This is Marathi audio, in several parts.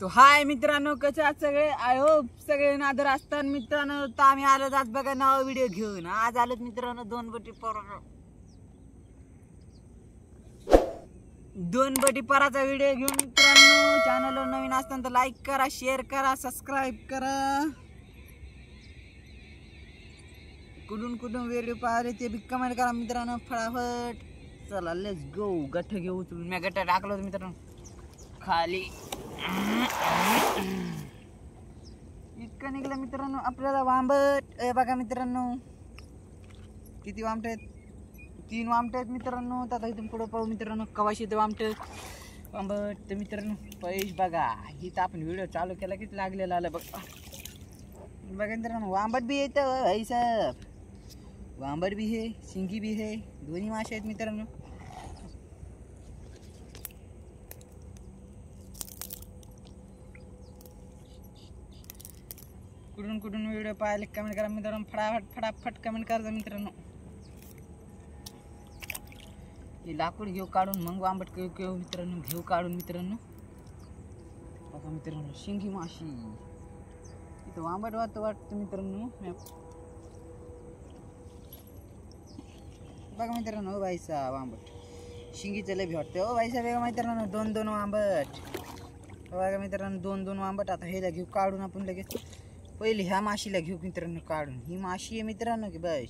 तो हाय मित्रांनो, कसे आहात सगळे? आय होप सगळे नादर असतात मित्रांनो. तर आम्ही आलो आज बघा नवा व्हिडिओ घेऊन. आज आलोत मित्रांनो दोन बटी पराचा व्हिडिओ घेऊन मित्रांनो. चॅनलवर नवीन असताना तर लाईक करा, शेअर करा, सबस्क्राईब करा. कुठून व्हिडिओ पाहिले ते बी कमेंट करा मित्रांनो फटाफट. चला लेट्स गो. गठ्ठ घेऊ उचलून. मी गठ्ठ टाकलो होतो मित्रांनो खाली. इतकं निघलं मित्रांनो आपल्याला वांबट. बघा मित्रांनो किती वामट आहेत. 3 वामट आहेत मित्रांनो. आता इथून पुढे पाहू मित्रांनो कवाशी ते वामट वांबट. तर मित्रांनो पैश बघा. इथं आपण व्हिडिओ चालू केला किती लागलेला आलं बघा. बघा मित्रांनो वांबट बी येतं भाई साहेब. वांबट भी है, शिंगी भी है, दोन्ही मासे आहेत मित्रांनो. कुठून व्हिडिओ पाहिले कमेंट करा मित्रांनो. फटाफट कमेंट करा मित्रांनो. हे लाकूड घेऊ काढून मग वांबट घेऊ मित्रांनो. घेऊ काढून मित्रांनो. बघा मित्रांनो शिंगी माशी इथं वांबट वाटतं मित्रांनो. बघा मित्रांनो भाईसा वांबट शिंगीचं लय भेटते हो भाईसा. बघा मित्रांनो 2 वांबट. बघा मित्रांनो 2 वांबट. आता ह्याला घेऊ काढून आपण लगेच. पहिले ह्या माशीला घेऊ मित्रांनो काढून. ही माशी आहे मित्रांनो की बस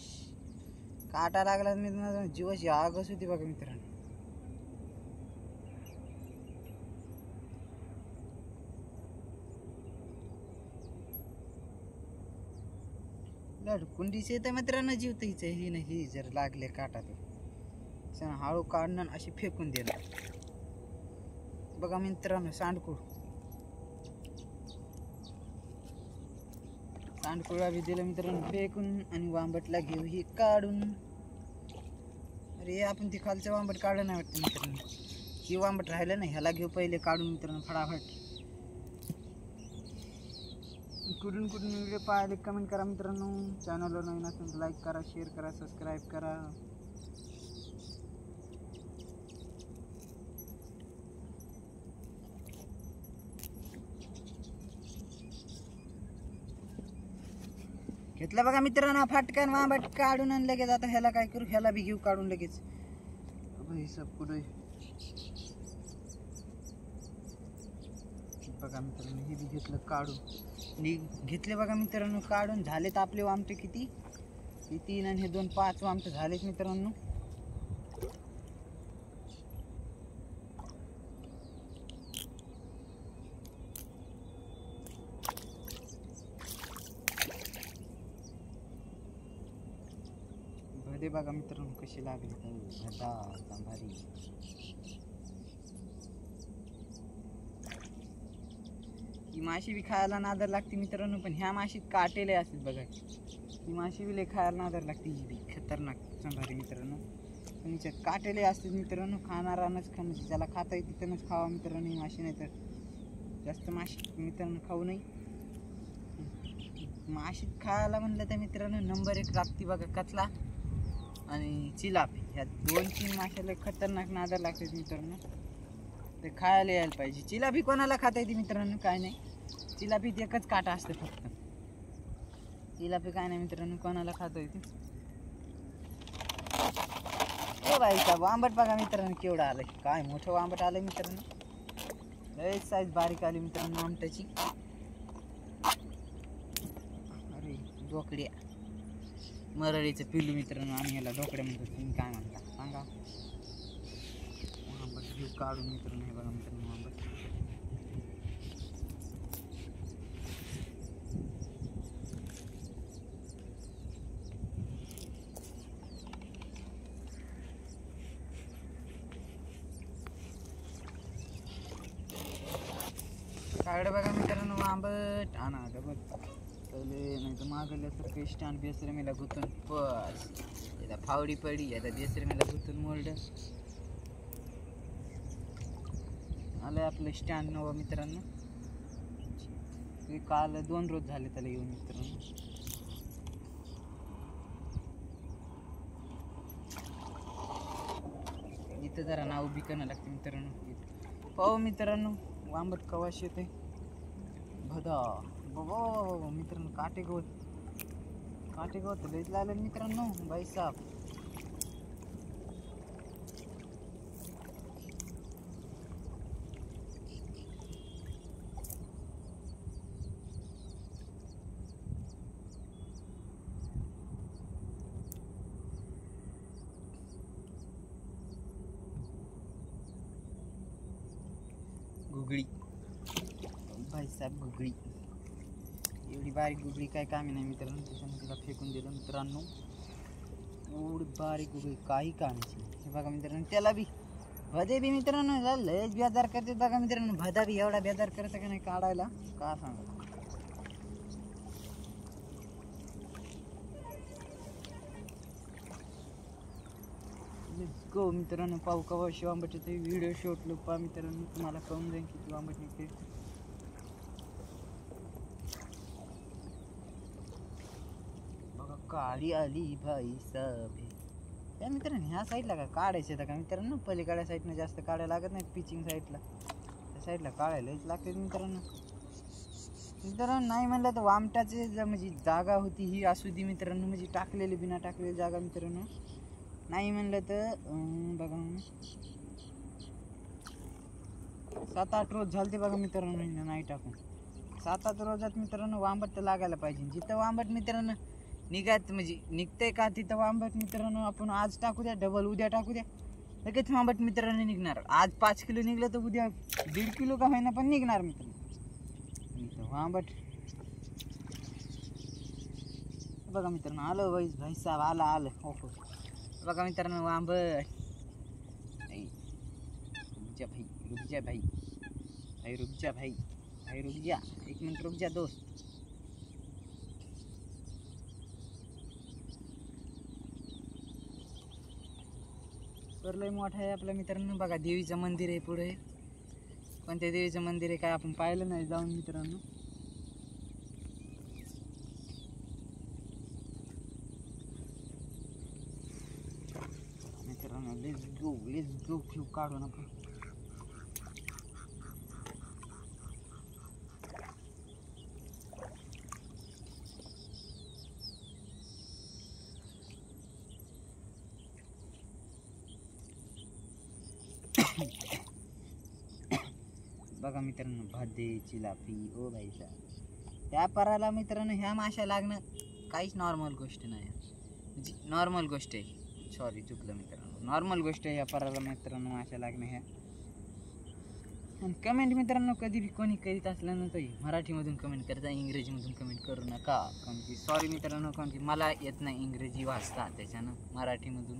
काटा लागला मित्रांनो जीवाची आगच होती बघा मित्रांनो. कुंडीच येतं मित्रांनो जीव तिचं. ही नाही जर लागले काटा तर हळू काढणं अशी फेकून देणार. बघा मित्रांनो सांडकुळा बी दिलं मित्रांनो फेकून. आणि वांबटला घेऊ ही काढून. अरे आपण ती खालचं वांबट काढलं नाही वाटतं मित्रांनो. ही वांबट राहिलं नाही. ह्याला घेऊ पहिले काढून मित्रांनो फटाफट. कुठून व्हिडिओ पाहिले कमेंट करा मित्रांनो. चॅनलवर नवीन असेल तर लाईक करा, शेअर करा, सबस्क्राईब करा. घेतलं बघा मित्रांनो फटकन वांबट काढून आणि लगेच. आता ह्याला काय करू, ह्याला बी घेऊ काढून लगेच. सब कुठे बघा मित्रांनो हे बी घेतलं काढून. घेतले बघा मित्रांनो काढून. झालेत आपले वामटे किती. हे 3 आणि हे 2 5 वामटे झालेत मित्रांनो. भदे बघा मित्रांनो कशी लागली भारी. ही माशी बी खायला नादर लागते मित्रांनो. पण ह्या माशीत काटेले असतात बघा. ही माशी बी लय खायला नादर लागते. ही बी खतरनाक भारी मित्रांनो. पण हिच्यात काटेले असतात मित्रांनो. खाणारानच म्हणजे ज्याला खाता येते त्यानंच खावा मित्रांनो ही माशी. नाही तर जास्त माशी मित्रांनो खाऊ नये. माशीत खायला म्हणलं तर मित्रांनो नंबर 1 लागते बघा कतला आणि चिलापी. ह्या 2-3 माशाला खतरनाक नादर लागतात मित्रांनो. ते खायला यायला पाहिजे. चिलापी कोणाला खाता येते मित्रांनो? काय नाही. चिलापीत एकच काटा असते फक्त. चिलापी काय नाही मित्रांनो कोणाला खाता येते. ओ बाई साहेब वांबट बघा मित्रांनो केवढं आलंय. काय मोठं वांबट आलंय मित्रांनो. लय साईज बारीक आली मित्रांनो वांबटाची. अरे डोकड्या मरळीचं पिल्लू मित्रांनो. आम्ही याला डोकड्या म्हणतो. तुम्ही काय म्हणता सांगा. वांबट घेऊ काढून मित्रांनो. हे बघा मित्रांनो वांबट. काढ बघा मित्रांनो वांबट. आणा डबल पहिले नाही तर मागल्यासारखं स्टँड बेसरमीला गुतून बस. याला फावडी पडी. याला बेसरमीला गुतून मोल्ड आलं आपलं स्टँड नवं मित्रांनो. काल 2 रोज झाले त्याला येऊन मित्रांनो. इथं जरा नाव बिकणं लागते मित्रांनो. पाहू मित्रांनो वांबट कवाशी येते भदा बाबा मित्रांनो, काटेगवत लयच लागलं मित्रांनो भाई साहेब. गुगळी भाई साहेब, गुगळी एवढी बारीक गुगळी काय कामी नाही मित्रांनो, त्याच्यानं तिला फेकून दिलं मित्रांनो. एवढी बारीक गुगळी काही कामाची. हे बघा मित्रांनो, त्याला बी भदे बी मित्रांनो लयच बेजार करते बघा मित्रांनो. भदा बी एवढा बेजार करतं का नाही काढायला, का सांगा. गो मित्रांनो, पाहू कवा शिवांबटीचा व्हिडिओ शूट लोक पहा मित्रांनो, तुम्हाला कळून जाईल किती आंबट निघते. बघा काळी आली भाई साहेब. त्या मित्रांनो ह्या साईडला का काढायचं का मित्रांनो, पलीकडल्या साईडनं जास्त काढायला लागत नाही. पिचिंग साईडला त्या साईडला काढायलाच लागते मित्रांनो. नाही म्हणलं तर वामटाचे म्हणजे जागा होती ही असू दे मित्रांनो, म्हणजे टाकलेली बिना टाकलेली जागा मित्रांनो. नाही म्हणलं तर बघा 7-8 रोज झालते बघा मित्रांनो नाही टाकून. 7-8 रोजात मित्रांनो वांबट तर लागायला पाहिजे. जिथं वांबट मित्रांनो निघत म्हणजे निघतंय का तिथं वांबट मित्रांनो आपण आज टाकू द्या, डबल उद्या टाकू द्या, लगेच वांबट मित्रांनो निघणार. आज 5 किलो निघलं तर उद्या 1.5 किलो का होईना पण निघणार मित्रांनो वांबट. बघा मित्रांनो आलं भाई साहेब, आलं हो हो. बघा मित्रांनो वांबट. रुक जा भाई, रुक जा 1 मिनिट रुक जा दोस्त. तर लय मोठा आहे आपल्या मित्रांनो. बघा देवीचं मंदिर आहे पुढे. कोणत्या देवीचं मंदिर आहे काय आपण पाहिलं नाही जाऊन मित्रांनो. लेट्स गो क्यू काढू ना. बघा मित्रांनो भादे चिलापी ओ भाई साहेब. त्या पराला मित्रांनो ह्या माशा लागणं काहीच नॉर्मल गोष्ट नाही, म्हणजे नॉर्मल गोष्ट आहे. सॉरी चुकलं मित्रांनो, नॉर्मल गोष्ट आहे ह्या पराला मित्रांनो माशा लागणं ह्या. आणि कमेंट मित्रांनो कधी बी कोणी करीत असलं ना तरी मराठीमधून कमेंट करता, इंग्रजीमधून कमेंट करू नका. कारण की सॉरी मित्रांनो, कारण की मला येत नाही इंग्रजी वाचता, त्याच्यानं मराठीमधून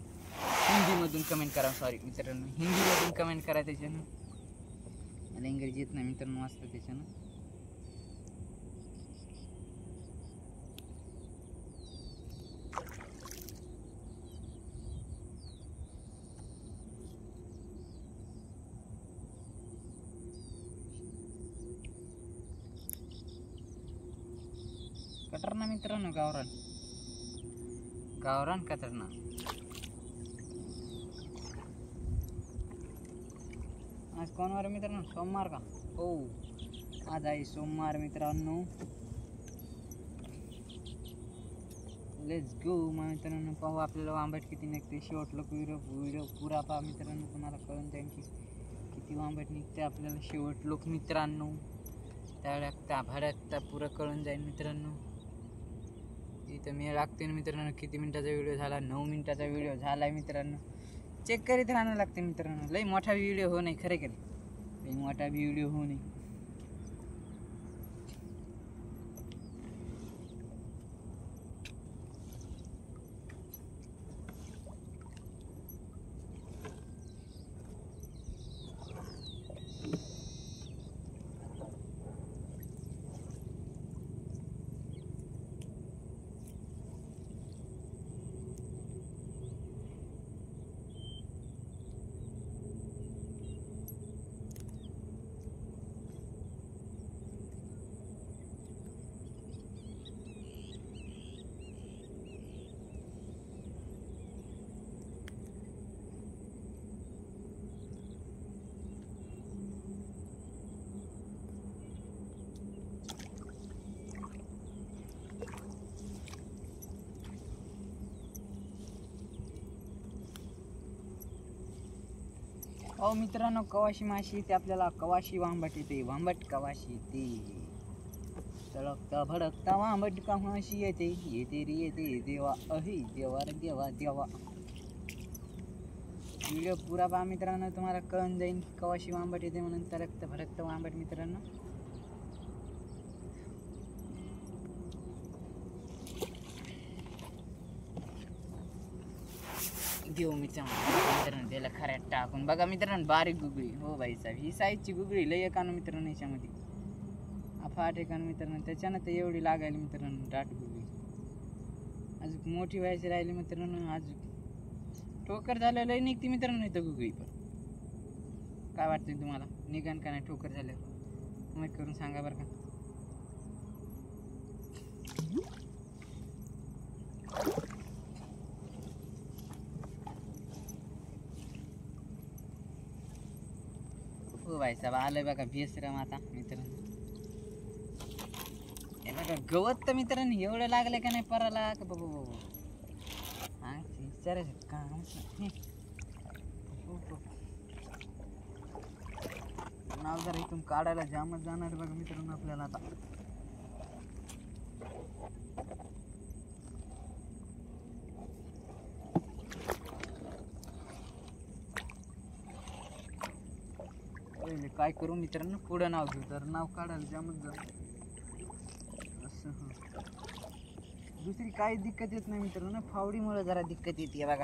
हिंदीमधून कमेंट करा. सॉरी मित्रांनो, हिंदीमधून कमेंट करा, त्याच्यानं मला इंग्रजी येत नाही मित्रांनो वाचता, त्याच्यानं. कटरना मित्रांनो, गावरान कटरना. आज कोण वार मित्रांनो, सोमवार का हो, आज आहे सोमवार मित्रांनो. लेट्स गो मित्रांनो, पाहू आपल्याला वांबट किती निघते. शेवट लोक व्हिडिओ पुरा पहा मित्रांनो, तुम्हाला कळून जाईल की किती वांबट निघते आपल्याला. शेवट लोक मित्रांनो त्या भाड्यात पुरं कळून जाईल मित्रांनो. इथं मी लागते ना मित्रांनो. किती मिनिटाचा व्हिडिओ झाला, 9 मिनिटाचा व्हिडिओ झाला मित्रांनो. चेक करीत राहणं लागते मित्रांनो. लई मोठा व्हिडिओ हो नाही, खरे लई मोठा व्हिडिओ हो नाही. अहो मित्रांनो, कवाशी माशी येते आपल्याला, कवाशी वांबट येते, वांबट कवाशी येते, तळकता भडकता वांबट कवाशी येते, येते रे येते देवा, अही देवा रे देवा देवा. व्हिडिओ पुरा पहा मित्रांनो, तुम्हाला कळून जाईल कवाशी वांबट येते म्हणून, तळकता भडकता वांबट मित्रांनो. देऊ मित्रांनो त्याला खऱ्यात टाकून बघा मित्रांनो, बारीक गुगळी. हो भाई साहेब, ही साईजची गुगळी लय एकानो मित्रांनो याच्यामध्ये, अफाट एकानो मित्रांनो. त्याच्यानं तर एवढी लागायली मित्रांनो दाट गुगळी. अजून मोठी व्हायची राहिली मित्रांनो, अजून ठोकर झालं लय निघते मित्रांनो इथं गुगळी. पण काय वाटतं तुम्हाला, निघन का नाही ठोकर झाल्यावर? कमेंट करून सांगा बरं का. हो भाई साहेब, आलंय बघा बेसरम आता मित्रांनो. हे बघा गवत तर मित्रांनो एवढं लागलं का नाही पराला का बाबा. हा विचारायचं कामच नाही. नाव जरा इथून काढायला जामच जाणार बघा मित्रांनो आपल्याला आता. पहिले काय करू मित्रांनो, पुढं नाव घेऊ, तर नाव काढायला जामच जाऊ असं. दुसरी काही दिक्कत येत नाही मित्रांनो, फावडीमुळे जरा दिक्कत येते बघा.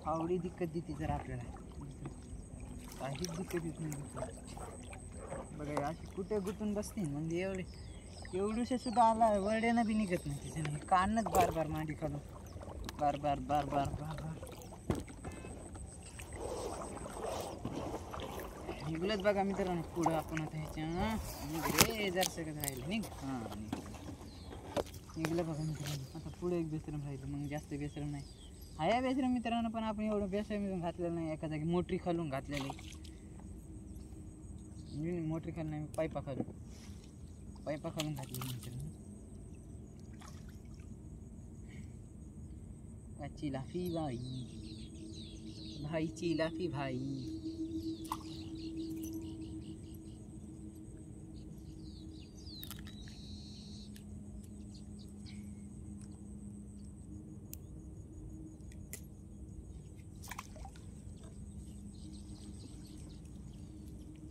फावडी दिक्कत देते जरा आपल्याला, काहीच दिक्कत येत नाही बघा. अशी कुठे गुतून बसते म्हणजे एवढूशे सुद्धा आला वरड्यानं बी निघत नाही त्याच्याने. काढणंच बार बार मांडी खालून, बार बार बार बार बार बार निघलंच बघा मित्रांनो. पुढं आपण आता ह्याच्या निघ रे, जर सगळं राहिलं निघ. हां निघलं बघा मित्रांनो. आता पुढे एक बेसरम राहिलं, मग जास्त बेसरम नाही. हाया बेसरम मित्रांनो, पण आपण एवढं बेसरम घातलेलं नाही. एका जागी मोटरी खालून घातलेलं आहे. मोटरी खालून नाही, पाईपा खालून घातलेली मित्रांनो. काची लाफी बाई, भाईची लाफी भाई.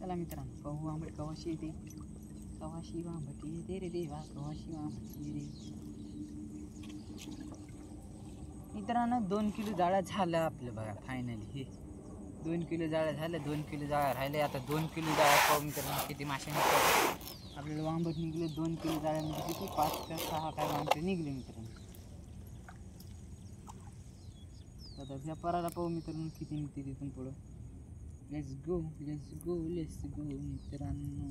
चला मित्रांनो, पाहू आंबट कवाशी येते, कवाशी वांबट येते रे देवा, कवाशी वांबट येते. मित्रांनो 2 किलो जाळा झालं आपलं बघा फायनली. हे 2 किलो जाळा झालं, 2 किलो जाळा राहिले. आता 2 किलो जाळा पाहू मित्रांनो किती मासे निघतात आपल्याला. वांबट निघले 2 किलो जाळ्यामध्ये किती 5 का 6 काय वांबटे निघले मित्रांनो. आता त्या पराला पाहू मित्रांनो किती निघते तिथून पुढं. Let's go let's go let's go मित्रांनो.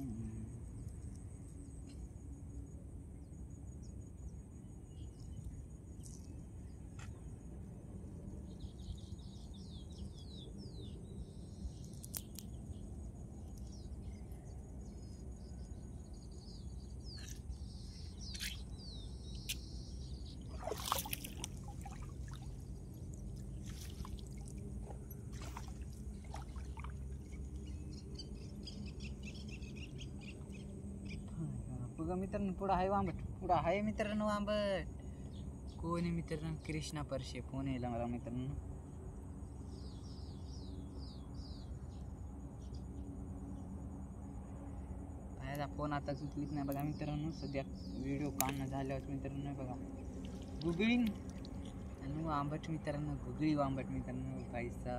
बघा मित्रांनो पुढं आहे वांबट, पुढं आहे मित्रांनो वांबट. कोण आहे मित्रांनो? कृष्णा परशे फोन यायला मला मित्रांनो. माझा फोन आता उचलीत नाही बघा मित्रांनो. सध्या व्हिडिओ काढणं झाल्यावर मित्रांनो बघा गुगळी आणि वांबट मित्रांनो, गुगळी वांबट मित्रांनो. पैसा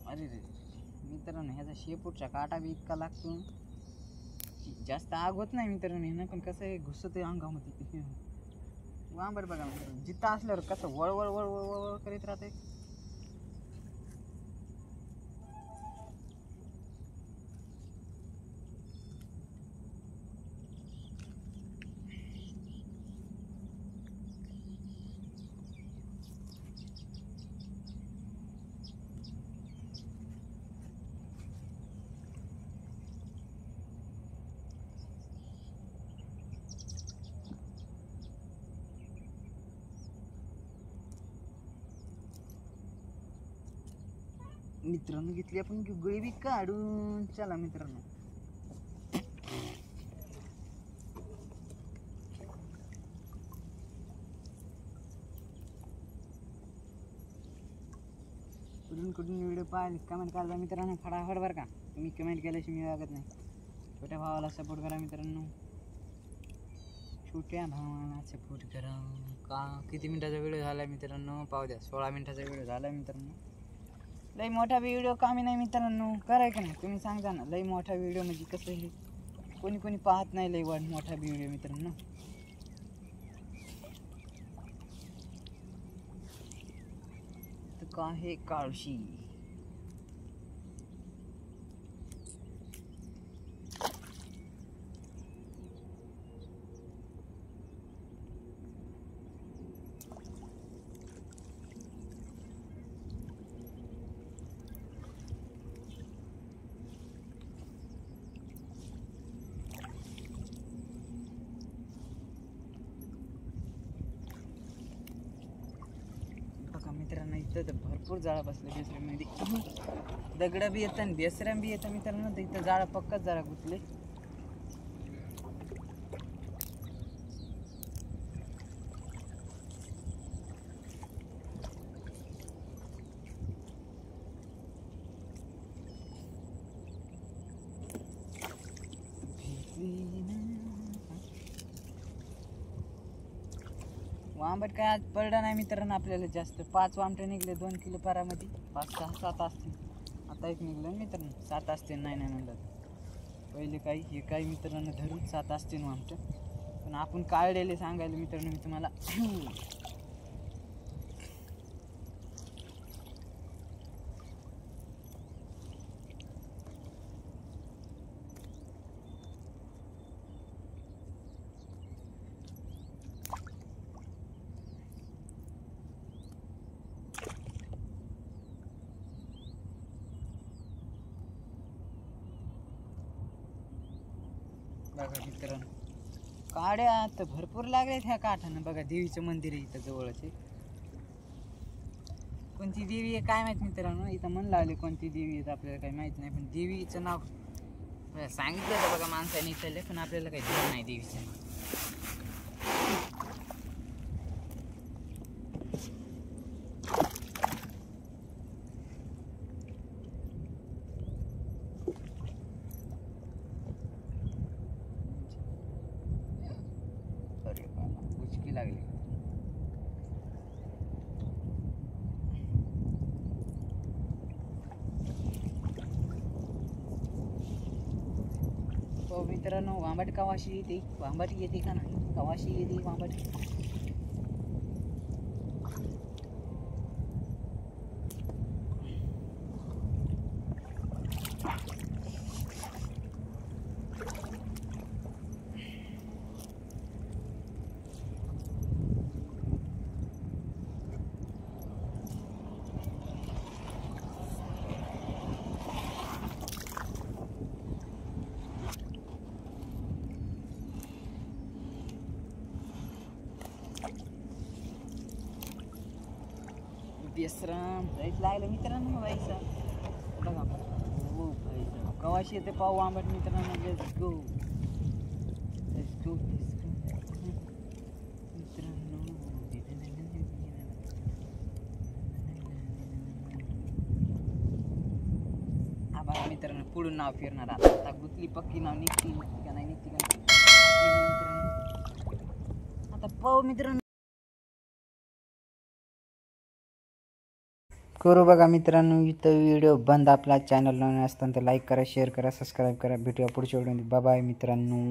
अरे रे मित्रांनो, ह्याचा शेपूटचा काटा बी इतका लागतो, जास्त आग होत नाही मित्रांनो ह्यानं, पण कसं आहे घुसत अंगामध्ये. वांबट बघा मित्रांनो, जिथं असल्यावर कसं वळवळ वळवळ वळवळ करीत राहते. मित्रांनो घेतली आपण गुगळी बी काढून. चला मित्रांनो कुठून व्हिडिओ पाहिले कमेंट करा मित्रांनो फटाफट बरं का. तुम्ही कमेंट केल्याशिवाय मी वागत नाही. छोट्या भावाला सपोर्ट करा मित्रांनो. छोट्या भावाला सपोर्ट करा. का किती मिनिटाचा व्हिडिओ झाला मित्रांनो पाहू द्या. 16 मिनिटाचा व्हिडिओ झाला मित्रांनो. लई मोठा व्हिडिओ कामी नाही मित्रांनो. करायचं नाही तुम्ही सांगता ना. लई मोठा व्हिडिओ म्हणजे कसं हे कोणी कोणी पाहत नाही लई मोठा व्हिडिओ मित्रांनो. तर का हे काळशी मित्रांनो. इथं तर भरपूर जाळा बसलं बेसऱ्यामध्ये. दगड बी येतं आणि बेसऱ्या बी येतं मित्रांनो. तर इथं जाळा पक्काच जरा गुतले. वांबट काय आज पडला नाही मित्रांनो आपल्याला जास्त. 5 वामटे निघले 2 किलो पारामध्ये. 5, 6, 7 असतील. आता एक निघलं मित्रांनो. 7 असतील. नाही म्हणलं पहिले काही हे काही मित्रांनो धरून 7 असतील वामटे. पण आपण काढलेले सांगायला मित्रांनो मी तुम्हाला. बघा मित्रांनो काड्या तर भरपूर लागल्यात ह्या काठानं. बघा देवीचं मंदिर आहे इथं जवळच. कोणती देवी आहे काय माहित मित्रांनो. इथं मन लागले कोणती देवी आहे आपल्याला काही माहित नाही. पण देवीचं नाव सांगितलं तर बघा माणसाने इथले. पण आपल्याला काही ध्यान नाही देवीचं. लागली तो मित्रांनो. वांबट कवाशी येते. वांबट येते का नाही. कवाशी येते वांबट. बेसराम जायच लागलं मित्रांनो. व्हायचा बघा हो भाई कवाशी येते पाहू आंबट मित्रांनो. लेट्स गो लेट्स गो मित्रांनो. आबा मित्रांनो पुढून नाव फिरणार. आता गुतली पक्की नाव निघती का नाही निघती का मित्रांनो. आता पाहू मित्रांनो. करू बघा मित्रांनो इथं व्हिडिओ बंद. आपला चॅनल नवीन असताना तर लाईक करा, शेअर करा, सबस्क्राईब करा. भेटूया पुढच्या व्हिडिओमध्ये. बाय बाय मित्रांनो.